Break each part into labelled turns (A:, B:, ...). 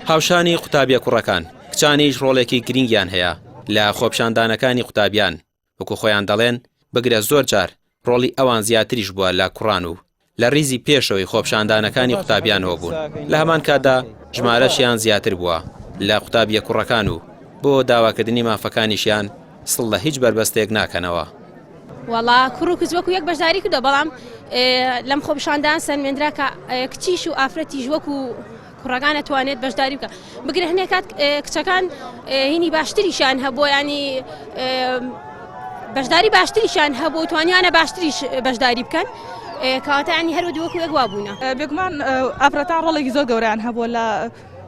A: هاوشانی قوتابیە کوڕەکان کچانیش ڕۆڵێکی گرنگیان هەیە لە خۆپیشاندانەکانی قوتابیان وەکو خۆیان دەڵێن بگرە زۆر جار ڕۆڵی ئەوان زیاتریش بووە لە کوڕان و لە ریزی پێشەوەی خۆپیشاندانەکانی قوتابیانەوە بوون لە هەمان کاتدا ژمارەشیان زیاتر بووە لە قوتابیە کوڕەکان و بۆ داواکردنی مافەکانیشیان سڵ لە هیچ بربەستێک ناکەنەوە.
B: وەڵا کوڕ و کچ وەکو یەک بەشداری کردو بەڵام لەم خۆپیشاندان سەرمێنرا کە کچیش و ئافرەتیش وەکو کوڕەکان ئەتوانێت بەشداری بکە بگرە هەنێک کات کچەکان هینی باشتریشان هەبوو ینی بەشداری باشتریشان هەبوو توانیانە باشتریش بەشداری بکەن کەواتانی هەرو وەکو یەک وابوونە
C: بێگومان ئافرەتان ڕۆڵێکی زۆر گەوریان هەبوو لە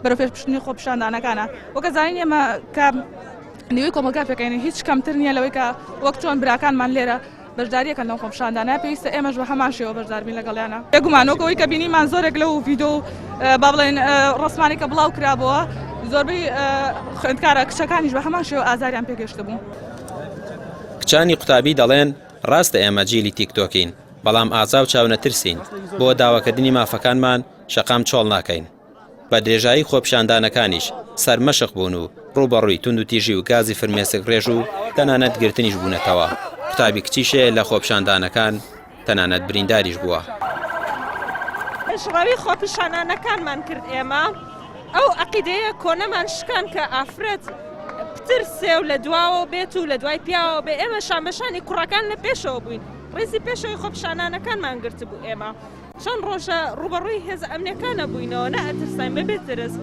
C: بەرەو پێشبردننی خۆپیشاندانەکانە وەکە زانین ئێمە کە نیوەی کۆمەلگافەکەین هیچ کەمتر نییە لەوەی کە وەک چۆن براکانمان لێرە بەشداریەکەن لەو خۆپیشاندانە پێویستە ئێمەش بە هەمان شێوە بەشداربین لەگەڵیانە بێگومانەوەکەوەی کە بینیمان زۆرێک لەو ڤیدۆ با بڵێن ڕسمانی کە بڵاو کرابەوە زۆربەی خوێندکارە کچەکانیش بە هەمان شێوە ئازاریان پێگەشتە بوو.
A: کچانی قوتابی دەڵێن ڕاستە ئێمە جیلی تیکتۆکین بەڵام ئازا و چاونەترسین بۆ داواکردنی مافەکانمان شەقام چۆڵ ناکەین. بە درێژایی خۆپیشاندانەکانیش سەرمەشق بوون و ڕوبەڕووی تونند و تیژی و گازی فرمێسک ڕێژ و تەنانەت گرتنیش بوونەتەوە. قوتابی کچیشێ لە خۆپیشاندانەکان تەنانەت برینداریش بووە.
D: ژڕەوی خۆپیشاندانەکانمان کرد ئێمە ئەو عەقیدەیە کۆنەمان شکان کە ئافرەت پترسێ و لە دواوە بێت و لە دوای پیاوە بێ ئێمە شامەشانی کوڕەکان لە پێشەوە بووین ڕێزی پێشەوەی خۆپیشاندانەکانمان گرت بوو ئێمە چەند ڕۆژە ڕوبەڕووی هێز ئەمنیەکانە بووینەوە نە ئەترساین بەبێ ترس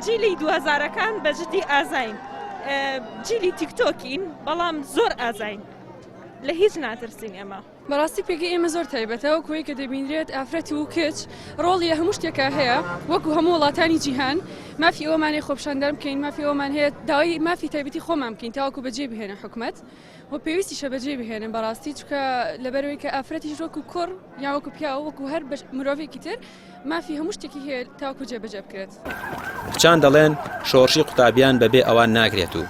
D: جیلی 2000ەکان بەجددی ئازاین جیلی تیکتۆکین بەڵام زۆر ئازاین لە هیچ ناترسین ئێمە.
E: بەڕاستی پێگەی ئێمە زۆر تایبەتەوە کوی کە دەبینرێت ئافرەت و کچ ڕۆڵی هەموو شتێکە هەیە وەکو هەموو وڵاتانی جیهان مافی ئەومانەی خۆپیشاندان بکەین مافی ئەومان هەیە داوای مافی تایبەتی خۆمان بکەین تاوەکو بەجێ بهێنە حکومەت و پێویستیشە بەجێ بهێنن بەڕاستی چکە لەبەرەوەی کە ئافرەتیش وەکو کوڕ یا وەکو پیاوە وەکو هەر مرۆڤێکی تر مافی هەموو شتێکی هەیە تاوەکو جێبەجێ بکرێت.
A: کچان دەڵێن شۆڕشی قوتابیان بەبێ ئەوان ناگرێت و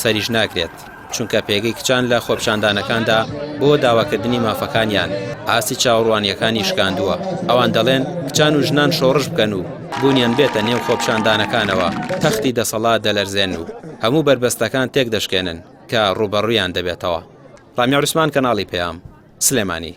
A: سەریش ناکرێت چونکە پێگەی کچان لە خۆپیشاندانەکاندا بۆ داواکردنی مافەکانیان ئاسی چاوەڕوانیەکانی شکاندووە. ئەوان دەڵێن کچان و ژنان شۆڕش بکەن و بوونیان بێتە نێو خۆپیشاندانەکانەوە تەختی دەسەڵات دەلەرزێن و هەموو بربەستەکان تێک دەشکێنن کە ڕوبەڕوویان دەبێتەوە. ڕامی عوسمان کەناڵی پێام سلێمانی.